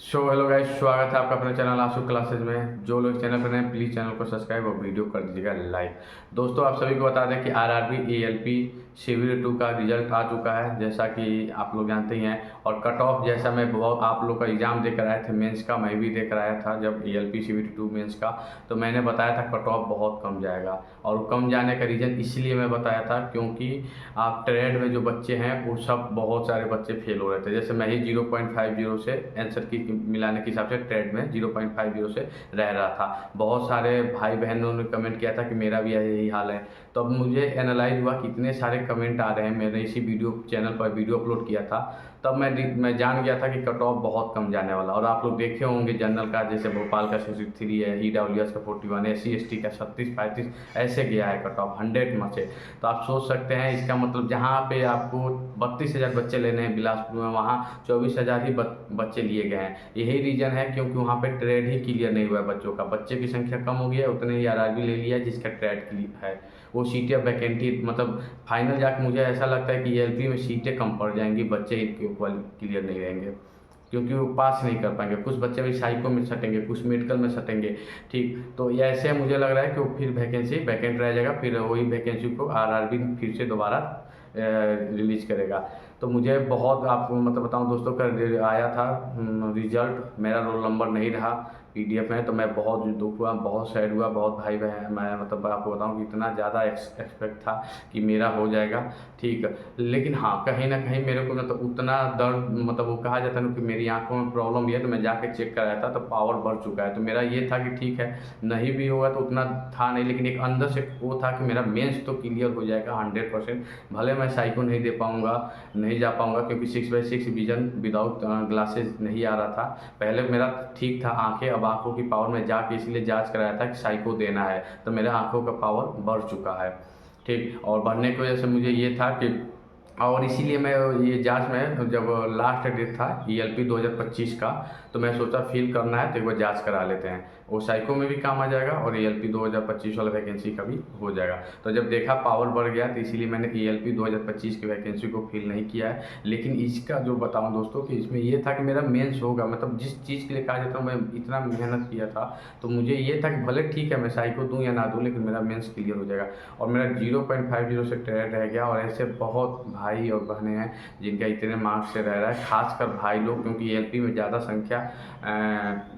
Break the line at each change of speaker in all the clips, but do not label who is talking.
Hello guys, स्वागत है आपका अपने चैनल आशु क्लासेज में। जो लोग चैनल पर नए प्लीज़ चैनल को सब्सक्राइब और वीडियो कर दीजिएगा लाइक। दोस्तों, आप सभी को बता दें कि आरआरबी एएलपी शिविर 2 का रिजल्ट आ चुका है, जैसा कि आप लोग जानते ही हैं। और कट ऑफ जैसा मैं बहुत आप लोग का एग्ज़ाम देकर आए थे मेंस का, मैं भी देकर आया था जब एएलपी शिविर 2 मेंस का, तो मैंने बताया था कट ऑफ बहुत कम जाएगा। और कम जाने का रीज़न इसलिए मैं बताया था क्योंकि आप ट्रेड में जो बच्चे हैं वो सब बहुत सारे बच्चे फेल हो रहे थे। जैसे मैं ही 0.50 से आंसर की मिलाने के हिसाब से ट्रेड में 0.50 से रह रहा था। बहुत सारे भाई बहनों ने कमेंट किया था कि मेरा भी यही हाल है। तो अब मुझे एनालाइज हुआ कि इतने सारे कमेंट आ रहे हैं, मैंने इसी वीडियो चैनल पर वीडियो अपलोड किया था, तब मैं जान गया था कि कट ऑफ बहुत कम जाने वाला। और आप लोग देखे होंगे जनरल का, जैसे भोपाल का 63 है, ईडब्ल्यूएस का 41, SC ST का 36 35 ऐसे गया है कट ऑफ 100 में से। तो आप सोच सकते हैं इसका मतलब जहाँ पे आपको 32,000 बच्चे लेने हैं बिलासपुर में, वहाँ 24,000 ही बच्चे लिए गए हैं। यही रीज़न है क्योंकि वहाँ पे ट्रेड ही क्लियर नहीं हुआ है बच्चों का। बच्चे की संख्या कम हो गई है, उतने ही आरआरबी ले लिया जिसका ट्रेड क्लियर है। वो सीटें वैकेंटी मतलब फाइनल जाके मुझे ऐसा लगता है कि एलपी में सीटें कम पड़ जाएंगी, बच्चे क्लियर नहीं रहेंगे क्योंकि वो पास नहीं कर पाएंगे। कुछ बच्चे भी साइको में सटेंगे, कुछ मेडिकल में सटेंगे। ठीक, तो ये ऐसे मुझे लग रहा है कि वो फिर वैकेंसी वैकेंट रह जाएगा, फिर वही वैकेंसी को आरआरबी फिर से दोबारा रिलीज करेगा। तो मुझे बहुत आपको मतलब बताऊं दोस्तों का आया था रिजल्ट, मेरा रोल नंबर नहीं रहा पीडीएफ में, तो मैं बहुत दुख हुआ, बहुत सैड हुआ। बहुत भाई बहन, मैं मतलब आपको बताऊं कि इतना ज़्यादा एक्सपेक्ट था कि मेरा हो जाएगा। ठीक, लेकिन हाँ कहीं ना कहीं मेरे को मतलब उतना दर्द, मतलब वो कहा जाता है ना कि मेरी आंखों में प्रॉब्लम भी है, तो मैं जाके चेक कराया था तो पावर बढ़ चुका है। तो मेरा ये था कि ठीक है नहीं भी होगा तो उतना था नहीं, लेकिन एक अंदर से वो था कि मेरा मेंस तो क्लियर हो जाएगा 100%। भले मैं साइको नहीं दे पाऊँगा, नहीं जा पाऊँगा क्योंकि 6/6 विजन विदाउट ग्लासेस नहीं आ रहा था। पहले मेरा ठीक था आंखें, अब आंखों की पावर में जाके इसलिए जांच कराया था कि साइको देना है, तो मेरे आंखों का पावर बढ़ चुका है। ठीक, और बढ़ने की वजह से मुझे ये था कि और इसीलिए मैं ये जांच में जब लास्ट डेट था ईएलपी 2025 का, तो मैं सोचा फील करना है तो एक बार जांच करा लेते हैं, वो साइको में भी काम आ जाएगा और ईएलपी 2025 वाला वैकेंसी का भी हो जाएगा। तो जब देखा पावर बढ़ गया तो इसीलिए मैंने ईएलपी 2025 की वैकेंसी को फिल नहीं किया है। लेकिन इसका जो बताऊं दोस्तों कि इसमें ये था कि मेरा मेंस होगा, मतलब जिस चीज़ के लिए कहा जाता है मैं इतना मेहनत किया था, तो मुझे ये था कि भले ठीक है मैं साइको दूँ या ना दूँ, लेकिन मेरा मेंस क्लियर हो जाएगा। और मेरा 0.50 से ट्रेड रह गया। और ऐसे बहुत भाई और बहनें हैं जिनका इतने मार्क्स से रह रहा है, खासकर भाई लोग, क्योंकि एलपी में ज़्यादा संख्या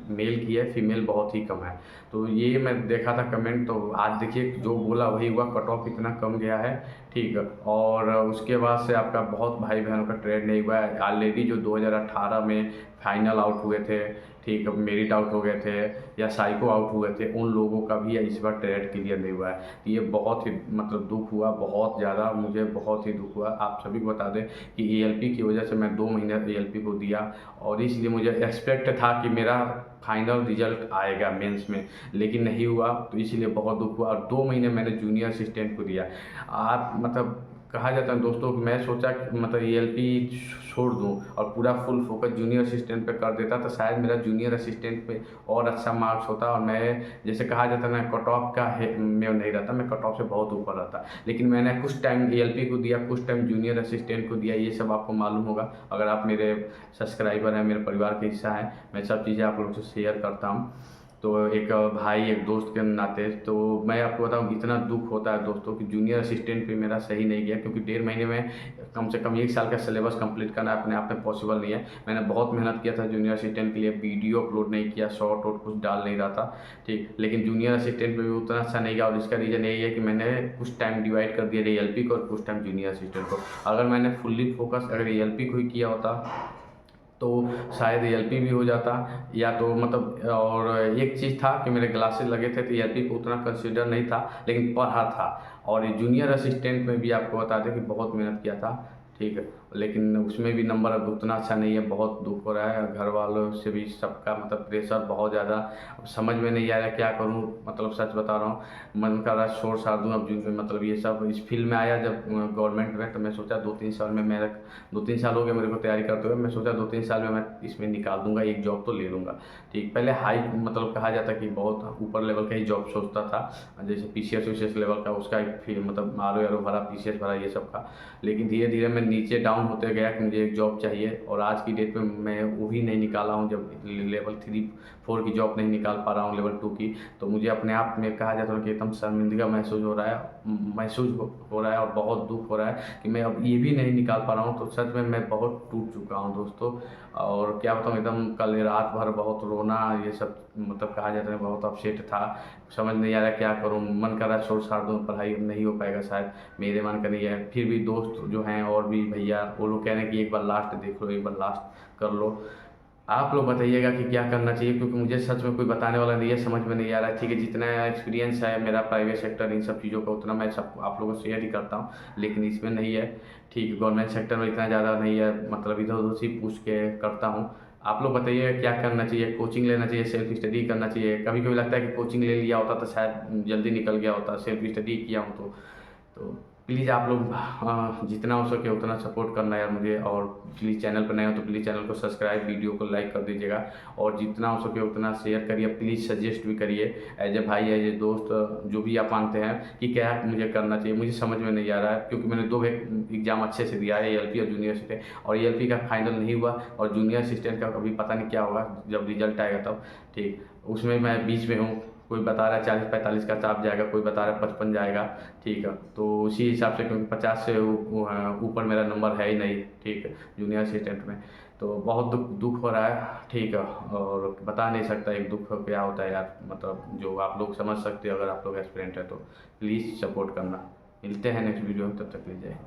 मेल की है, फीमेल बहुत ही कम है। तो ये मैं देखा था कमेंट, तो आज देखिए जो बोला वही हुआ, कट ऑफ इतना कम गया है। ठीक, और उसके बाद से आपका बहुत भाई बहनों का ट्रेड नहीं हुआ है। ऑलरेडी जो 2018 में फाइनल आउट हुए थे, ठीक, मेरिट आउट हो गए थे या साइको आउट हुए थे, उन लोगों का भी इस बार ट्रेड क्लियर नहीं हुआ है। तो ये बहुत ही मतलब दुख हुआ, बहुत ज़्यादा मुझे बहुत ही दुख हुआ। आप सभी को बता दें कि ईएलपी की वजह से मैं 2 महीने ईएलपी को दिया, और इसलिए मुझे एक्सपेक्ट था कि मेरा फाइनल रिजल्ट आएगा मेंस में, लेकिन नहीं हुआ, तो इसलिए बहुत दुख हुआ। और 2 महीने मैंने जूनियर असिस्टेंट को दिया। आप मतलब कहा जाता है दोस्तों कि मैं सोचा कि मतलब ईएलपी छोड़ दूं और पूरा फुल फोकस जूनियर असिस्टेंट पे कर देता, तो शायद मेरा जूनियर असिस्टेंट पे और अच्छा मार्क्स होता, और मैं जैसे कहा जाता है ना कट ऑफ का में नहीं रहता, मैं कट ऑफ से बहुत ऊपर रहता। लेकिन मैंने कुछ टाइम ईएलपी को दिया, कुछ टाइम जूनियर असिस्टेंट को दिया, ये सब आपको मालूम होगा अगर आप मेरे सब्सक्राइबर हैं, मेरे परिवार का हिस्सा हैं। मैं सब चीज़ें आप लोगों से शेयर करता हूँ। तो एक भाई एक दोस्त के नाते तो मैं आपको बताऊं इतना दुख होता है दोस्तों कि जूनियर असिस्टेंट पे मेरा सही नहीं गया, क्योंकि 1.5 महीने में कम से कम 1 साल का सिलेबस कंप्लीट करना अपने आप में पॉसिबल नहीं है। मैंने बहुत मेहनत किया था जूनियर असिस्टेंट के लिए, वीडियो अपलोड नहीं किया, शॉर्ट वॉट कुछ डाल नहीं रहा था। ठीक, लेकिन जूनियर असिस्टेंट में भी उतना अच्छा नहीं गया, और इसका रीज़न यही है कि मैंने कुछ टाइम डिवाइड कर दिया एलपी को और कुछ टाइम जूनियर असिस्टेंट को। अगर मैंने फुल्ली फोकस अगर एलपी को ही किया होता तो शायद एलपी भी हो जाता, या तो मतलब। और एक चीज़ था कि मेरे ग्लासेस लगे थे तो एलपी को उतना कंसिडर नहीं था, लेकिन पढ़ा था। और जूनियर असिस्टेंट में भी आपको बता दें कि बहुत मेहनत किया था। ठीक है, लेकिन उसमें भी नंबर अब उतना अच्छा नहीं है, बहुत दुख हो रहा है। घर वालों से भी सबका मतलब प्रेशर बहुत ज़्यादा, अब समझ में नहीं आ रहा क्या करूं, मतलब सच बता रहा हूं, मन कर रहा है छोड़ छाड़ दूं। अब जो मतलब ये सब इस फील्ड में आया जब गवर्नमेंट में, तो मैं सोचा 2-3 साल में मेरा 2-3 साल हो गए मेरे को तैयारी करते हुए, मैं सोचा 2-3 साल में मैं इसमें निकाल दूंगा, एक जॉब तो ले लूँगा। ठीक, पहले हाई मतलब कहा जाता कि बहुत ऊपर लेवल का ही जॉब सोचता था, जैसे पीसीएस लेवल का, उसका एक फिर मतलब आर ओ भरा, पीसीएस भरा, ये सब का। लेकिन धीरे धीरे मैं नीचे डाउन होते गया कि मुझे एक जॉब चाहिए, और आज की डेट में मैं वो भी नहीं निकाला हूँ। जब लेवल 3-4 की जॉब नहीं निकाल पा रहा हूँ, लेवल 2 की, तो मुझे अपने आप में कहा जाता है कि एकदम शर्मिंदगा महसूस हो रहा है और बहुत दुख हो रहा है कि मैं अब ये भी नहीं निकाल पा रहा हूँ। तो सच में मैं बहुत टूट चुका हूँ दोस्तों, और क्या बताऊँ, एकदम कल रात भर बहुत रोना, ये सब मतलब कहा जाता है बहुत अपसेट था। समझ नहीं आ रहा क्या करूँ, मन कर रहा है छोड़ छाड़ दूँ, पढ़ाई नहीं हो पाएगा शायद, मेरे मन का नहीं है। फिर भी दोस्त जो हैं और भी भैया, वो लोग कह रहे हैं कि एक बार लास्ट देख लो, एक बार लास्ट कर लो। आप लोग बताइएगा कि क्या करना चाहिए, क्योंकि मुझे सच में कोई बताने वाला नहीं है, समझ में नहीं आ रहा है। ठीक है, जितना एक्सपीरियंस है मेरा प्राइवेट सेक्टर इन सब चीज़ों का, उतना मैं सब आप लोगों से शेयर ही करता हूँ, लेकिन इसमें नहीं है। ठीक है, गवर्नमेंट सेक्टर में इतना ज़्यादा नहीं है, मतलब इधर उधर से पूछ के करता हूँ। आप लोग बताइए क्या करना चाहिए, कोचिंग लेना चाहिए, सेल्फ स्टडी करना चाहिए। कभी कभी लगता है कि कोचिंग ले लिया होता तो शायद जल्दी निकल गया होता, सेल्फ स्टडी किया हूँ तो प्लीज़ आप लोग जितना हो सके उतना सपोर्ट करना यार मुझे। और प्लीज़ चैनल पर नए हो तो प्लीज़ चैनल को सब्सक्राइब, वीडियो को लाइक कर दीजिएगा, और जितना हो सके उतना शेयर करिए, प्लीज़ सजेस्ट भी करिए एज ए भाई, एज ए दोस्त, जो भी आप मानते हैं कि क्या मुझे करना चाहिए। मुझे समझ में नहीं आ रहा है, क्योंकि मैंने 2 एग्ज़ाम अच्छे से दिया है, एएलपी और जूनियर असिस्टेंट, और एएलपी का फाइनल नहीं हुआ, और जूनियर असिस्टेंट का अभी पता नहीं क्या होगा, जब रिजल्ट आएगा तब। ठीक, उसमें मैं बीच में हूँ, कोई बता रहा है 40-45 का चाप जाएगा, कोई बता रहा है 55 जाएगा। ठीक है, तो उसी हिसाब से, क्योंकि 50 से ऊपर मेरा नंबर है ही नहीं। ठीक है, जूनियर असिस्टेंट में तो बहुत दुख हो रहा है। ठीक है, और बता नहीं सकता एक दुख क्या होता है यार, मतलब जो आप लोग समझ सकते हो अगर आप लोग एक्सपीरियंट है तो। प्लीज़ सपोर्ट करना। मिलते हैं नेक्स्ट वीडियो में, तब तक ले जाए।